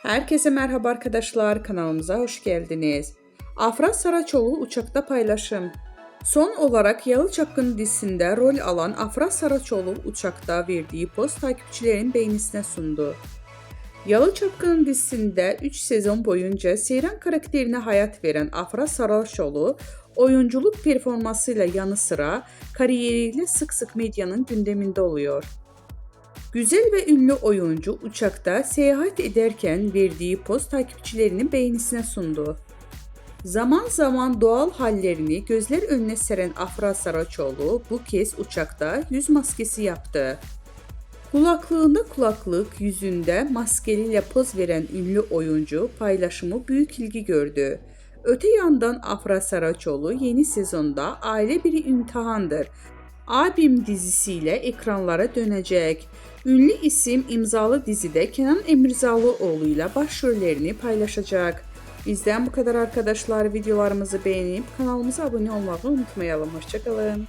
Herkese merhaba arkadaşlar, kanalımıza hoş geldiniz. Afra Saraçoğlu uçakta paylaşım. Son olarak Yalı Çapkını dizisinde rol alan Afra Saraçoğlu uçakta verdiği post takipçilerin beğenisine sundu. Yalı Çapkını dizisinde 3 sezon boyunca Seyran karakterine hayat veren Afra Saraçoğlu, oyunculuk performansıyla yanı sıra kariyeriyle sık sık medyanın gündeminde oluyor. Güzel ve ünlü oyuncu uçakta seyahat ederken verdiği poz takipçilerinin beğenisine sundu. Zaman zaman doğal hallerini gözler önüne seren Afra Saraçoğlu bu kez uçakta yüz maskesi yaptı. Kulaklığında kulaklık, yüzünde maskeliyle poz veren ünlü oyuncu paylaşımı büyük ilgi gördü. Öte yandan Afra Saraçoğlu yeni sezonda Aile Bir İmtihandır Abim dizisiyle ekranlara dönecek. Ünlü isim imzalı dizide Kenan Emirzalıoğlu ile başrollerini paylaşacak. Bizden bu kadar arkadaşlar. Videolarımızı beğenip kanalımıza abone olmayı unutmayalım. Hoşça kalın.